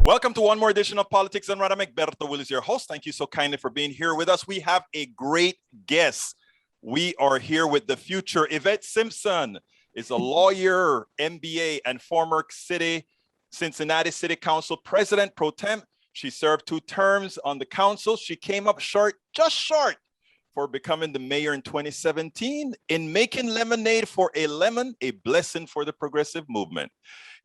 Welcome to one more edition of Politics and Rad. I'm Egberto Willis, your host. Thank you so kindly for being here with us. We have a great guest. We are here with the future. Yvette Simpson is a lawyer, MBA, and former Cincinnati City Council President Pro Tem. She served 2 terms on the council. She came up short, just short, for becoming the mayor in 2017 in making lemonade for a lemon, a blessing for the progressive movement.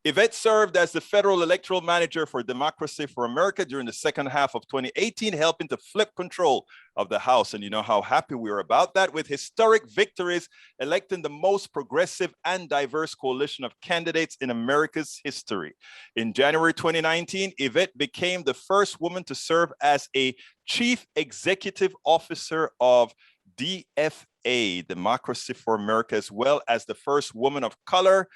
Yvette served as the federal electoral manager for Democracy for America during the second half of 2018, helping to flip control of the House. And you know how happy we are about that, with historic victories, electing the most progressive and diverse coalition of candidates in America's history. In January 2019, Yvette became the first woman to serve as a chief executive officer of DFA, Democracy for America, as well as the first woman of color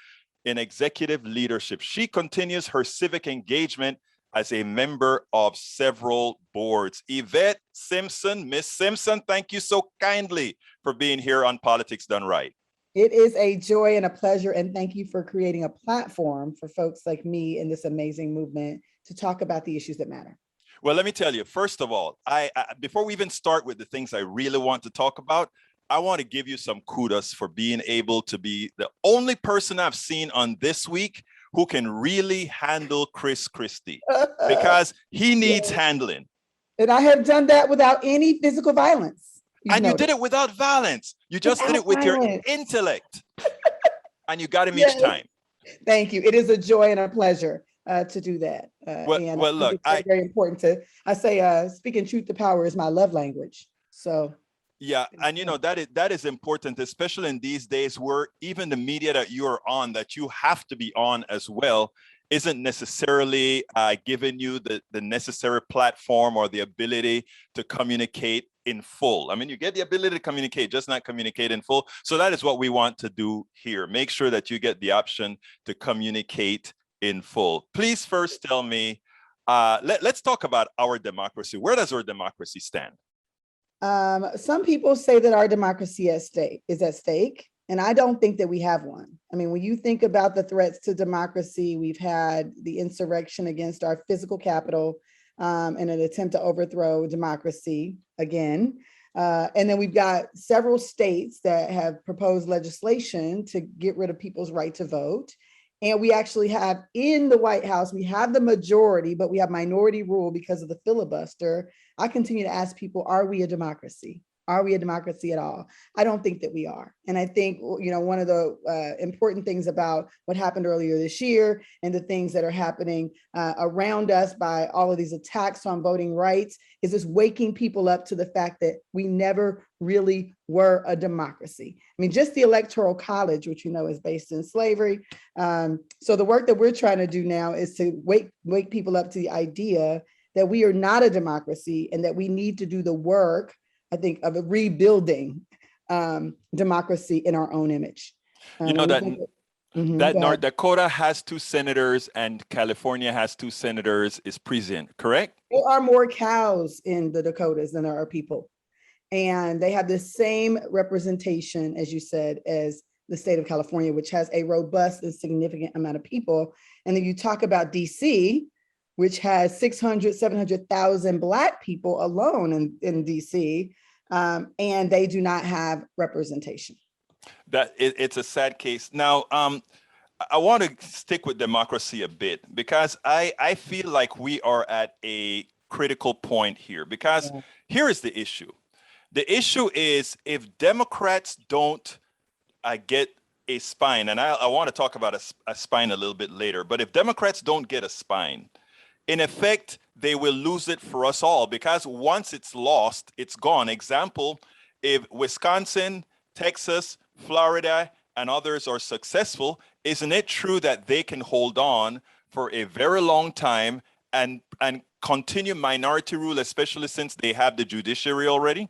in executive leadership. She continues her civic engagement as a member of several boards. Yvette Simpson, Miss Simpson, thank you so kindly for being here on Politics Done Right. It is a joy and a pleasure, and thank you for creating a platform for folks like me in this amazing movement to talk about the issues that matter. Well, let me tell you, first of all, before we even start with the things I really want to talk about, I want to give you some kudos for being able to be the only person I've seen on This Week who can really handle Chris Christie, because he needs handling. And I have done that without any physical violence. And you did it without violence. You just did it with your intellect. And you got him each time. Thank you. It is a joy and a pleasure to do that. Well, look, it's very important to, I say, speaking truth to power is my love language. So. Yeah, and you know, that is important, especially in these days where even the media that you are on, that you have to be on as well, isn't necessarily giving you the necessary platform or the ability to communicate in full. I mean, you get the ability to communicate, just not communicate in full. So that is what we want to do here. Make sure that you get the option to communicate in full. Please first tell me, let's talk about our democracy. Where does our democracy stand? Some people say that our democracy is at stake, and I don't think that we have one. I mean, when you think about the threats to democracy, we've had the insurrection against our physical capital in an attempt to overthrow democracy again. And then we've got several states that have proposed legislation to get rid of people's right to vote. And we actually have in the White House, we have the majority, but we have minority rule because of the filibuster. I continue to ask people, are we a democracy? Are we a democracy at all? I don't think that we are. And I think, you know, one of the important things about what happened earlier this year and the things that are happening around us by all of these attacks on voting rights is this waking people up to the fact that we never really were a democracy. I mean, just the Electoral College, which you know is based in slavery. So the work that we're trying to do now is to wake people up to the idea that we are not a democracy and that we need to do the work, I think, of rebuilding democracy in our own image. You know that North Dakota has 2 senators and California has 2 senators is present, correct? There are more cows in the Dakotas than there are people. And they have the same representation, as you said, as the state of California, which has a robust and significant amount of people. And then you talk about DC, which has 600, 700,000 Black people alone in DC, and they do not have representation. It's a sad case. Now, I want to stick with democracy a bit, because I feel like we are at a critical point here, because here is the issue. The issue is, if Democrats don't get a spine, and I want to talk about a spine a little bit later, but if Democrats don't get a spine, in effect, they will lose it for us all, because once it's lost, it's gone. Example, if Wisconsin, Texas, Florida, and others are successful, isn't it true that they can hold on for a very long time and continue minority rule, especially since they have the judiciary already?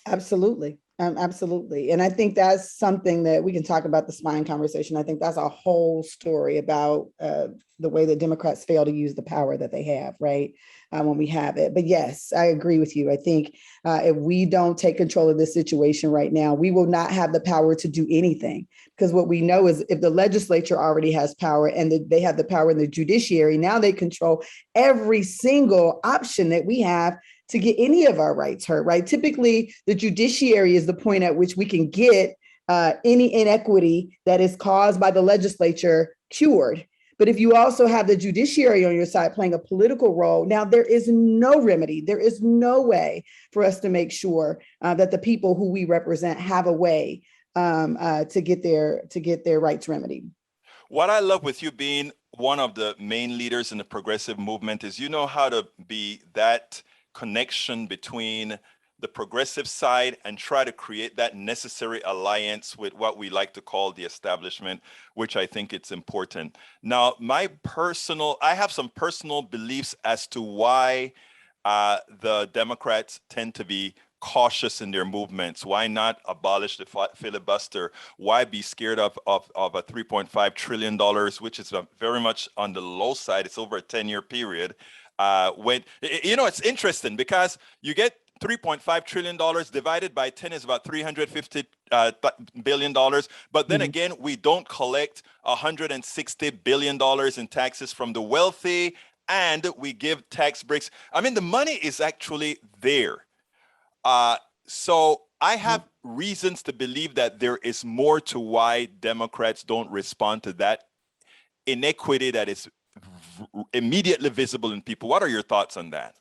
Absolutely. Absolutely. And I think that's something that we can talk about the spine conversation. I think that's a whole story about the way that Democrats fail to use the power that they have, right? When we have it. But yes, I agree with you. I think if we don't take control of this situation right now, we will not have the power to do anything. Because what we know is if the legislature already has power and they have the power in the judiciary, now they control every single option that we have to get any of our rights heard, right? Typically, the judiciary is the point at which we can get any inequity that is caused by the legislature cured. But if you also have the judiciary on your side playing a political role, now there is no remedy. There is no way for us to make sure that the people who we represent have a way to get their rights remedied. What I love with you being one of the main leaders in the progressive movement is you know how to be that connection between the progressive side and try to create that necessary alliance with what we like to call the establishment, which I think it's important. Now, I have some personal beliefs as to why the Democrats tend to be cautious in their movements. Why not abolish the filibuster? Why be scared of a $3.5 trillion, which is very much on the low side? It's over a 10-year period. When it's interesting because you get $3.5 trillion divided by 10 is about $350 billion. But then again, we don't collect $160 billion in taxes from the wealthy, and we give tax breaks. I mean, the money is actually there. So I have reasons to believe that there is more to why Democrats don't respond to that inequity that is immediately visible in people. What are your thoughts on that?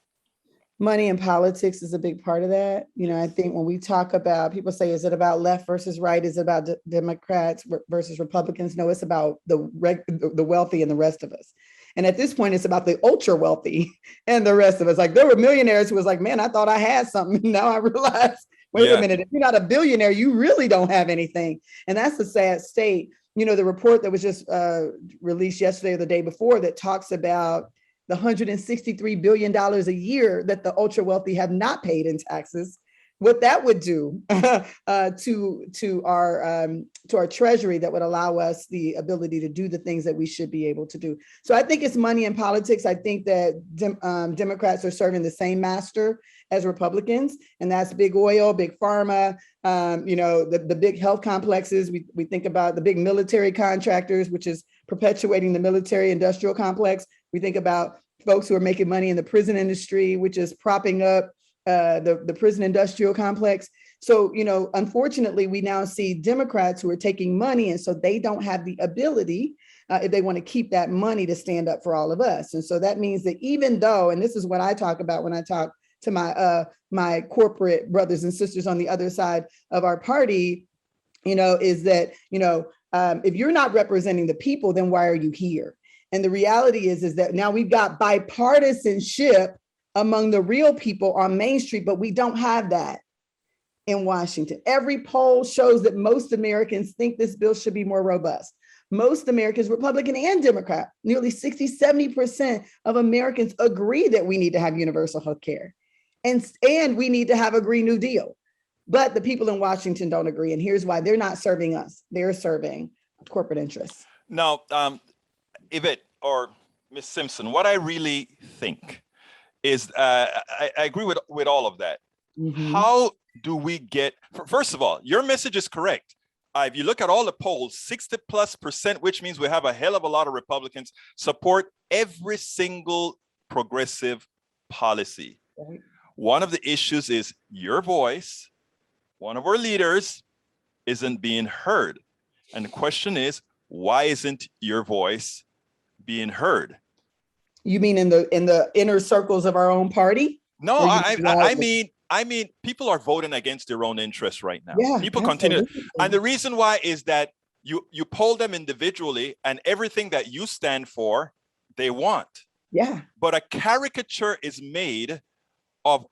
Money in politics is a big part of that. I think when we talk about, people say, is it about left versus right? Is it about Democrats versus Republicans? No, it's about the wealthy and the rest of us. And at this point, it's about the ultra wealthy and the rest of us. Like there were millionaires who was like, man, I thought I had something. Now I realize, wait a minute, if you're not a billionaire, you really don't have anything. And that's the sad state. The report that was just released yesterday or the day before that talks about the $163 billion a year that the ultra wealthy have not paid in taxes, what that would do to our treasury that would allow us the ability to do the things that we should be able to do. So I think it's money in politics. I think that Democrats are serving the same master as Republicans, and that's big oil, big pharma, the big health complexes. We think about the big military contractors, which is perpetuating the military industrial complex. We think about folks who are making money in the prison industry, which is propping up the prison industrial complex. So, unfortunately, we now see Democrats who are taking money, and so they don't have the ability, if they want to keep that money, to stand up for all of us. And so that means that even though, and this is what I talk about when I talk to my corporate brothers and sisters on the other side of our party, is that, if you're not representing the people, then why are you here? And the reality is that now we've got bipartisanship among the real people on Main Street, but we don't have that in Washington. Every poll shows that most Americans think this bill should be more robust. Most Americans, Republican and Democrat, nearly 60-70% of Americans agree that we need to have universal health care and we need to have a Green New Deal. But the people in Washington don't agree. And here's why: they're not serving us. They're serving corporate interests. Now, Yvette or Ms. Simpson, what I really think is I agree with all of that. How do we get, first of all, your message is correct. If you look at all the polls, 60+%, which means we have a hell of a lot of Republicans, support every single progressive policy. Right. One of the issues is your voice, one of our leaders, isn't being heard. And the question is, why isn't your voice being heard? You mean in the inner circles of our own party? No, I mean people are voting against their own interests right now. Yeah, people continue, and the reason why is that you poll them individually, and everything that you stand for, they want. Yeah. But a caricature is made of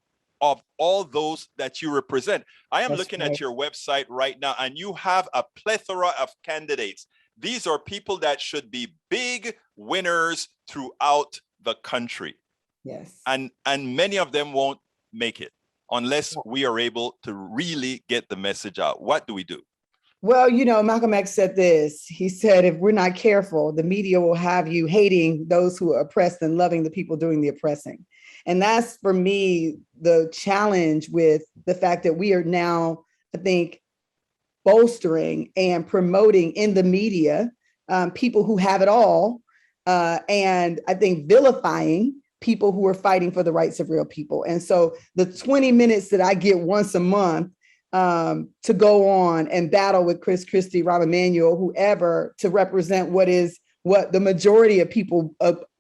all those that you represent. I am looking at your website right now, and you have a plethora of candidates. These are people that should be big winners throughout the country. Yes. And many of them won't make it, unless we are able to really get the message out? What do we do? Well, Malcolm X said this. He said, if we're not careful, the media will have you hating those who are oppressed and loving the people doing the oppressing. And that's, for me, the challenge with the fact that we are now, I think, bolstering and promoting in the media people who have it all. And I think vilifying people who are fighting for the rights of real people. And so the 20 minutes that I get once a month to go on and battle with Chris Christie, Rahm Emanuel, whoever, to represent what the majority of people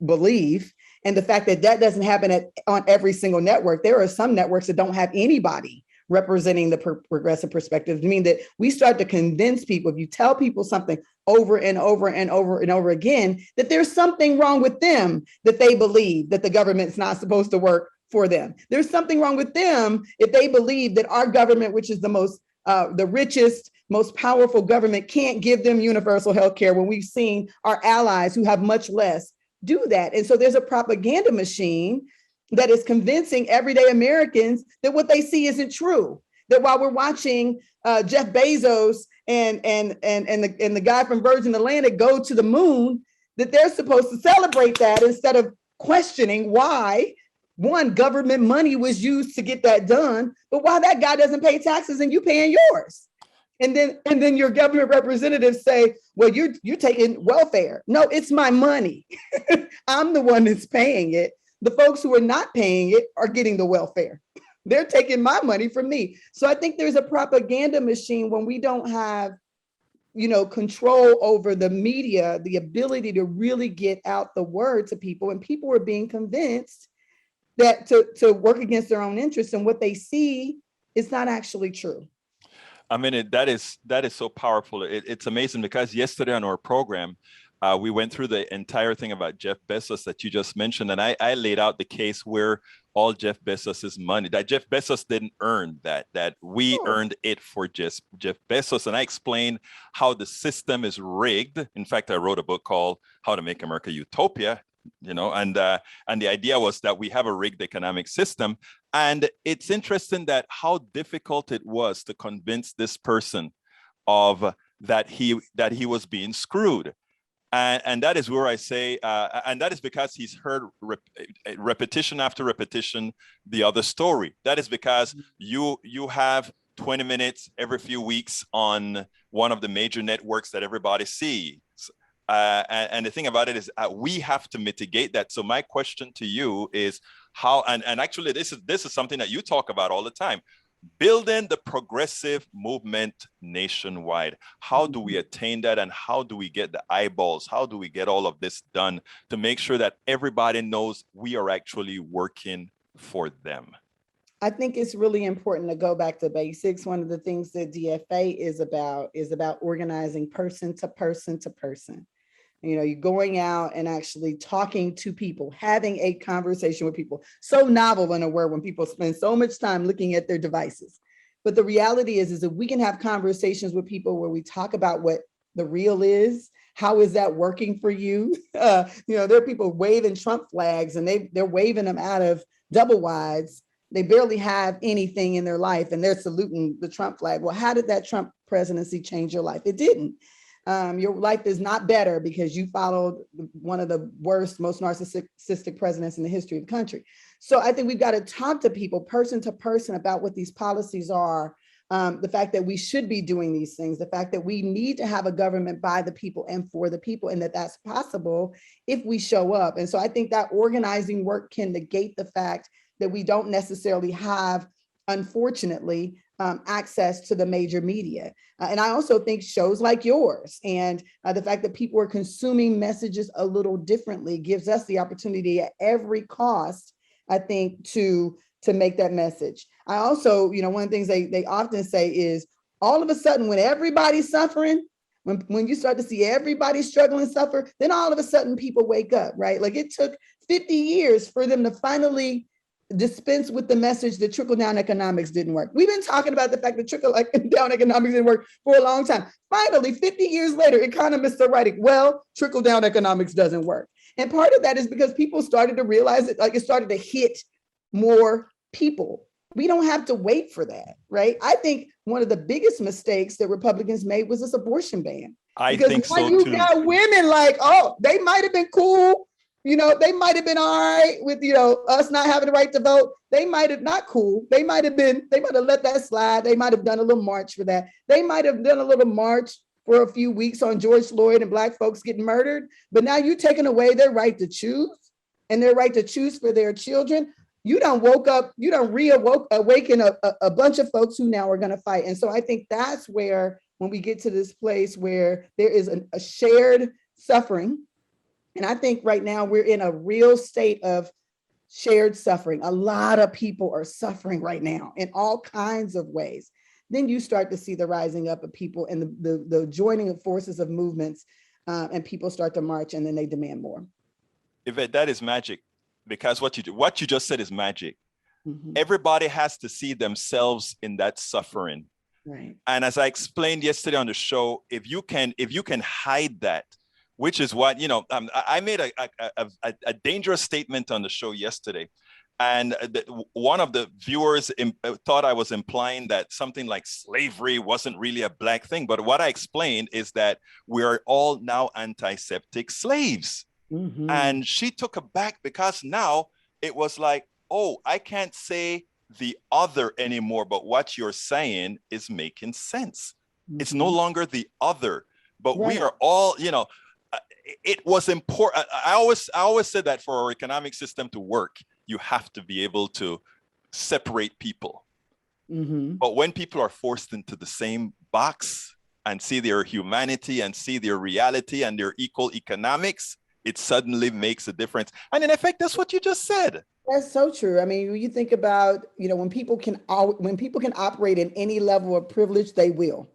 believe. And the fact that that doesn't happen on every single network. There are some networks that don't have anybody representing the progressive perspective. I mean, that we start to convince people, if you tell people something over and over and over and over again, that there's something wrong with them, that they believe that the government's not supposed to work for them. There's something wrong with them if they believe that our government, which is the richest, most powerful government, can't give them universal health care, when we've seen our allies who have much less do that. And so there's a propaganda machine that is convincing everyday Americans that what they see isn't true. That while we're watching Jeff Bezos and the guy from Virgin Atlantic go to the moon, that they're supposed to celebrate that instead of questioning why, one, government money was used to get that done, but why that guy doesn't pay taxes and you paying yours. And then your government representatives say, well, you're taking welfare. No, it's my money. I'm the one that's paying it. The folks who are not paying it are getting the welfare. They're taking my money from me. So I think there's a propaganda machine when we don't have, control over the media, the ability to really get out the word to people, and people are being convinced that to work against their own interests, and what they see is not actually true. I mean, that is so powerful. It's amazing, because yesterday on our program, we went through the entire thing about Jeff Bezos that you just mentioned. And I laid out the case where all Jeff Bezos's money, that Jeff Bezos didn't earn that we earned it for just Jeff Bezos. And I explained how the system is rigged. In fact, I wrote a book called How to Make America Utopia, and the idea was that we have a rigged economic system. And it's interesting that how difficult it was to convince this person of that he was being screwed. And that is where I say, and that is because he's heard repetition after repetition the other story. That is because you have 20 minutes every few weeks on one of the major networks that everybody sees. And the thing about it is we have to mitigate that. So my question to you is how, and actually this is something that you talk about all the time, building the progressive movement nationwide. How do we attain that? And how do we get the eyeballs? How do we get all of this done to make sure that everybody knows we are actually working for them? I think it's really important to go back to basics. One of the things that DFA is about organizing person to person to person. You're going out and actually talking to people, having a conversation with people. So novel in a word when people spend so much time looking at their devices. But the reality is if we can have conversations with people where we talk about what the real is, how is that working for you? There are people waving Trump flags and they're waving them out of double wides. They barely have anything in their life and they're saluting the Trump flag. Well, how did that Trump presidency change your life? It didn't. Your life is not better because you followed one of the worst, most narcissistic presidents in the history of the country. So I think we've got to talk to people person to person about what these policies are, the fact that we should be doing these things, the fact that we need to have a government by the people and for the people, and that that's possible if we show up. And so I think that organizing work can negate the fact that we don't necessarily have, unfortunately, access to the major media. And I also think shows like yours and the fact that people are consuming messages a little differently gives us the opportunity at every cost, I think, to make that message. I also, one of the things they often say is all of a sudden when everybody's suffering, when you start to see everybody struggle and suffer, then all of a sudden people wake up, right? Like it took 50 years for them to finally dispense with the message that trickle-down economics didn't work. We've been talking about the fact that trickle-down economics didn't work for a long time. Finally, 50 years later, economists are writing, well, trickle-down economics doesn't work. And part of that is because people started to realize that it started to hit more people. We don't have to wait for that, right? I think one of the biggest mistakes that Republicans made was this abortion ban. I Because think now so you too. got women like, oh, they might have been cool. They might have been all right with, us not having the right to vote. They might have not cool. They might have let that slide. They might have done a little march for that. They might have done a little march for a few weeks on George Floyd and Black folks getting murdered. But now you're taking away their right to choose and their right to choose for their children. You done woke up, you done awaken a bunch of folks who now are going to fight. And so I think that's where, when we get to this place where there is a shared suffering, and I think right now we're in a real state of shared suffering. A lot of people are suffering right now in all kinds of ways. Then you start to see the rising up of people and the joining of forces of movements, and people start to march, and then they demand more. Yvette, that is magic, because what you just said is magic. Mm-hmm. Everybody has to see themselves in that suffering. Right. And as I explained yesterday on the show, if you can hide that, which is what, I made a dangerous statement on the show yesterday. And one of the viewers thought I was implying that something like slavery wasn't really a Black thing. But what I explained is that we are all now antiseptic slaves. Mm-hmm. And she took aback, because now it was like, oh, I can't say the other anymore, but what you're saying is making sense. Mm-hmm. It's no longer the other, but right. We are all, it was important. I always said that for our economic system to work, you have to be able to separate people. Mm-hmm. But when people are forced into the same box and see their humanity and see their reality and their equal economics, it suddenly makes a difference. And in effect, that's what you just said. That's so true. I mean, when you think about, when people can operate in any level of privilege, they will,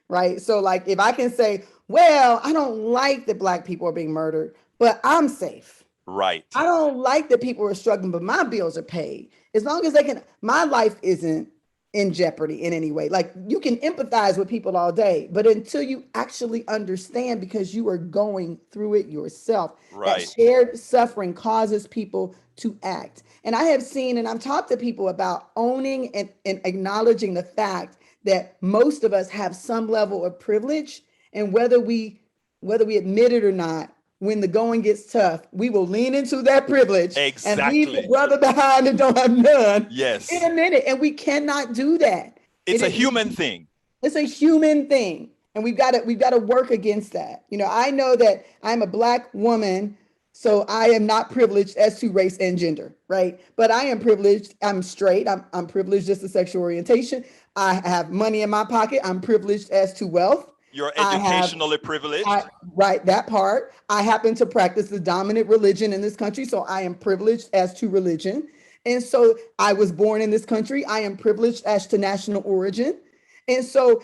right? So like, if I can say, well, I don't like that Black people are being murdered, but I'm safe. Right. I don't like that people are struggling, but my bills are paid. As long as my life isn't in jeopardy in any way. Like, you can empathize with people all day, but until you actually understand, because you are going through it yourself, right. That shared suffering causes people to act. And I have seen, and I've talked to people about owning and acknowledging the fact that most of us have some level of privilege, and whether we admit it or not, when the going gets tough, we will lean into that privilege. Exactly. And leave the brother behind and don't have none. Yes. In a minute. And we cannot do that. It's a human thing. It's a human thing. And we've got to work against that. I know that I'm a Black woman, so I am not privileged as to race and gender, right? But I am privileged. I'm straight. I'm privileged as to sexual orientation. I have money in my pocket. I'm privileged as to wealth. You're educationally privileged. Right, that part. I happen to practice the dominant religion in this country, so I am privileged as to religion. And so I was born in this country. I am privileged as to national origin. And so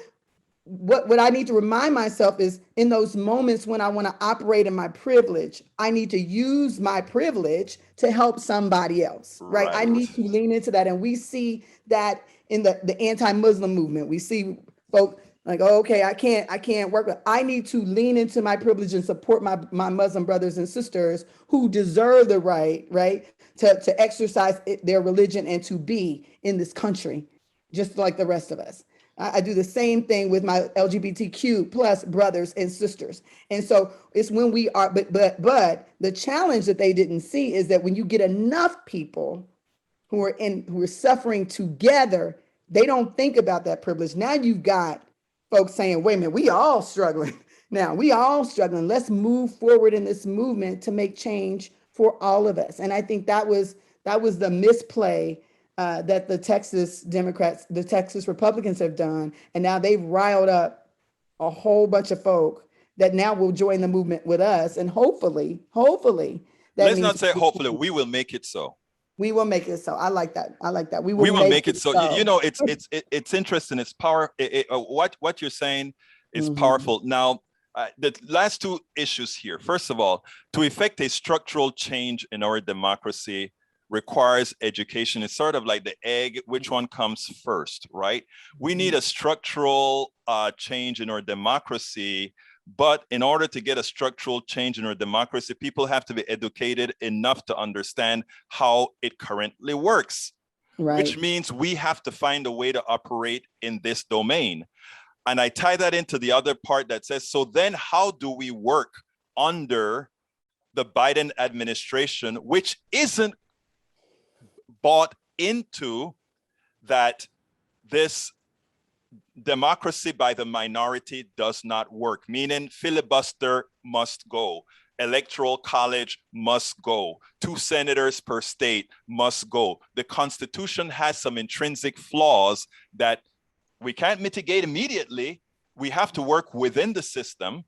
what I need to remind myself is, in those moments when I want to operate in my privilege, I need to use my privilege to help somebody else, right? I need to lean into that. And we see that in the anti-Muslim movement. We see folks like, oh, okay, I can't work with. I need to lean into my privilege and support my Muslim brothers and sisters who deserve the right to exercise their religion and to be in this country, just like the rest of us. I do the same thing with my LGBTQ plus brothers and sisters. And so it's when we are, but the challenge that they didn't see is that when you get enough people who are suffering together, they don't think about that privilege. Now you've got folks saying, wait a minute, we all struggling. Now we all struggling. Let's move forward in this movement to make change for all of us. And I think that was the misplay that the Texas Democrats, the Texas Republicans have done. And now they've riled up a whole bunch of folk that now will join the movement with us. And hopefully, let's not say hopefully, we will make it so. We will make it so. I like that. We will make it so. It's interesting. It's power. What you're saying is powerful. Now, the last two issues here. First of all, to effect a structural change in our democracy requires education. It's sort of like the egg. Which one comes first, right? We need a structural change in our democracy. But in order to get a structural change in our democracy, people have to be educated enough to understand how it currently works. which Right. means we have to find a way to operate in this domain. And I tie that into the other part that says, so then how do we work under the Biden administration, which isn't bought into that this democracy by the minority does not work, meaning filibuster must go. Electoral college must go. 2 senators per state must go. The Constitution has some intrinsic flaws that we can't mitigate immediately. We have to work within the system.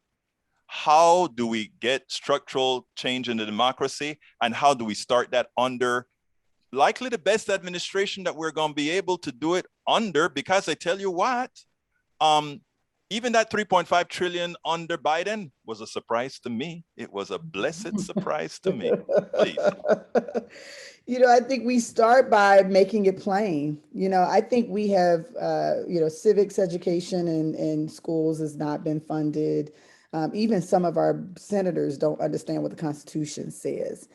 How do we get structural change in the democracy? And how do we start that under likely the best administration that we're going to be able to do it under? Because I tell you what, even that 3.5 trillion under Biden was a surprise to me. It was a blessed surprise to me. Please. I think we start by making it plain. I think we have, civics education in schools has not been funded. Even some of our senators don't understand what the Constitution says.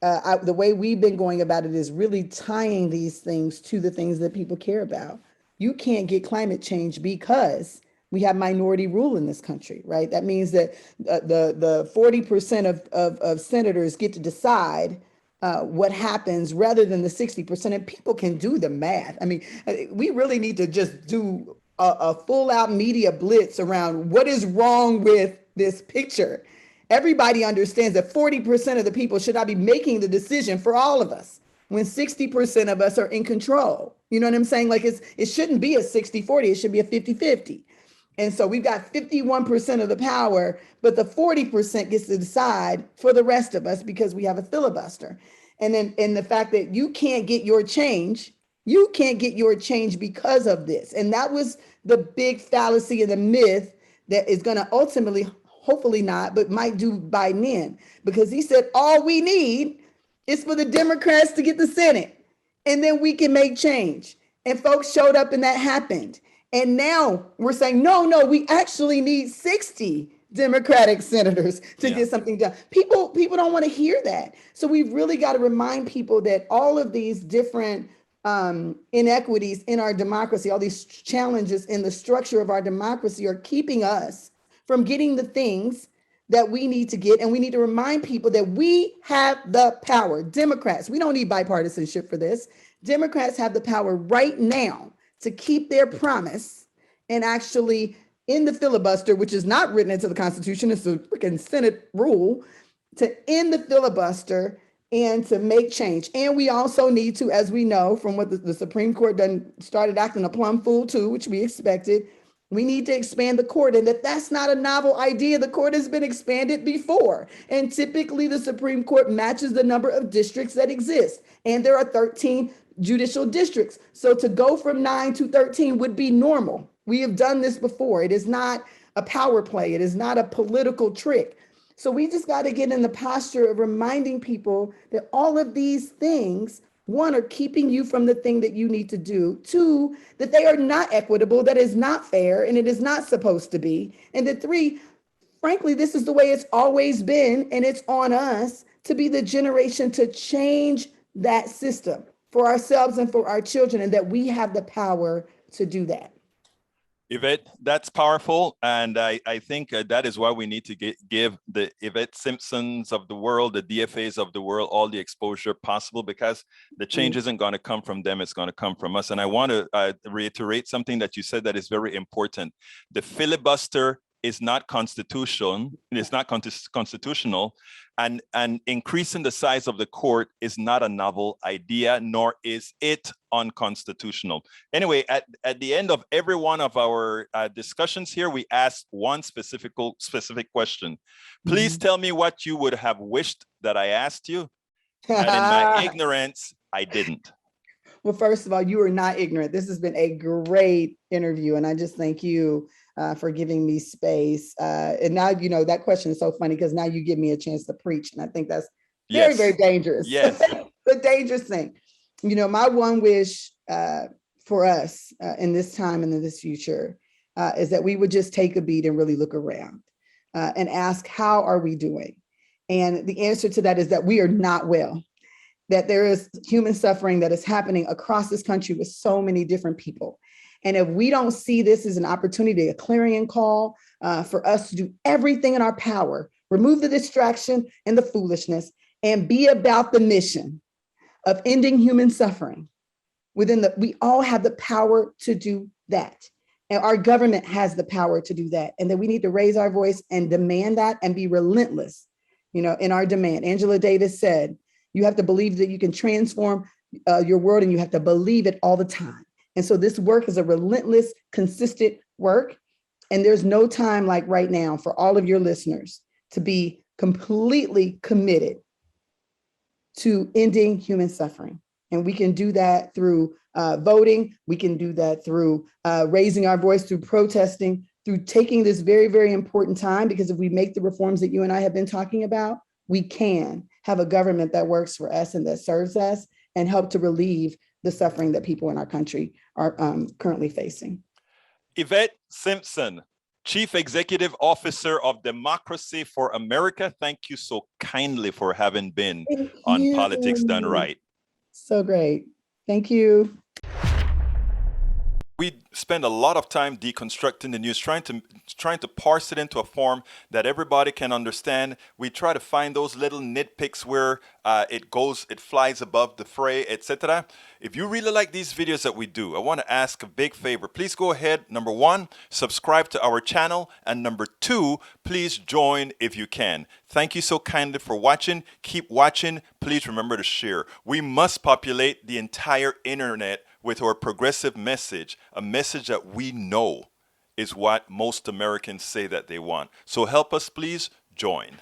The way we've been going about it is really tying these things to the things that people care about. You can't get climate change because we have minority rule in this country, right? That means that the 40% of senators get to decide what happens rather than the 60%. And people can do the math. I mean, we really need to just do a full out media blitz around what is wrong with this picture. Everybody understands that 40% of the people should not be making the decision for all of us when 60% of us are in control. You know what I'm saying? Like it shouldn't be a 60-40, it should be a 50-50. And so we've got 51% of the power, but the 40% gets to decide for the rest of us because we have a filibuster. And the fact that you can't get your change because of this. And that was the big fallacy and the myth that is going to ultimately, hopefully not, but might do Biden in, because he said all we need is for the Democrats to get the Senate and then we can make change. And folks showed up and that happened. And now we're saying, no, we actually need 60 Democratic senators to get something done. People don't want to hear that. So we've really got to remind people that all of these different inequities in our democracy, all these challenges in the structure of our democracy are keeping us from getting the things that we need to get. And we need to remind people that we have the power. Democrats, we don't need bipartisanship for this. Democrats have the power right now to keep their promise and actually end the filibuster, which is not written into the Constitution, it's a freaking Senate rule, to end the filibuster and to make change. And we also need to, as we know from what the Supreme Court done started acting a plum fool too, which we expected, we need to expand the court, and that's not a novel idea. The court has been expanded before. And typically the Supreme Court matches the number of districts that exist. And there are 13 judicial districts. So to go from 9 to 13 would be normal. We have done this before. It is not a power play. It is not a political trick. So we just got to get in the posture of reminding people that all of these things, one, are keeping you from the thing that you need to do. Two, that they are not equitable, that is not fair, and it is not supposed to be. And that three, frankly, this is the way it's always been, and it's on us to be the generation to change that system for ourselves and for our children, and that we have the power to do that. Yvette, that's powerful. And I think that is why we need to give the Yvette Simpsons of the world, the DFAs of the world, all the exposure possible, because the change isn't going to come from them. It's going to come from us. And I want to reiterate something that you said that is very important. The filibuster is not constitutional. It is not constitutional. And increasing the size of the court is not a novel idea, nor is it unconstitutional. Anyway, at the end of every one of our discussions here, we ask one specific question. Please tell me what you would have wished that I asked you. And in my ignorance, I didn't. Well, first of all, you are not ignorant. This has been a great interview, and I just thank you for giving me space. And now, that question is so funny because now you give me a chance to preach. And I think that's very, very dangerous. Yes. The dangerous thing. My one wish for us in this time and in this future is that we would just take a beat and really look around and ask, how are we doing? And the answer to that is that we are not well. that there is human suffering that is happening across this country with so many different people. And if we don't see this as an opportunity, a clarion call for us to do everything in our power, remove the distraction and the foolishness, and be about the mission of ending human suffering we all have the power to do that. And our government has the power to do that. And that we need to raise our voice and demand that and be relentless, in our demand. Angela Davis said, you have to believe that you can transform your world, and you have to believe it all the time. And so this work is a relentless, consistent work. And there's no time like right now for all of your listeners to be completely committed to ending human suffering. And we can do that through voting. We can do that through raising our voice, through protesting, through taking this very, very important time, because if we make the reforms that you and I have been talking about, we can have a government that works for us and that serves us and help to relieve the suffering that people in our country are currently facing. Yvette Simpson, Chief Executive Officer of Democracy for America. Thank you so kindly for having been on Politics Done Right. So great. Thank you. We spend a lot of time deconstructing the news, trying to parse it into a form that everybody can understand. We try to find those little nitpicks where it flies above the fray, etc. If you really like these videos that we do, I want to ask a big favor. Please go ahead. Number one, subscribe to our channel. And number two, please join if you can. Thank you so kindly for watching. Keep watching. Please remember to share. We must populate the entire internet with our progressive message, a message that we know is what most Americans say that they want. So help us, please join.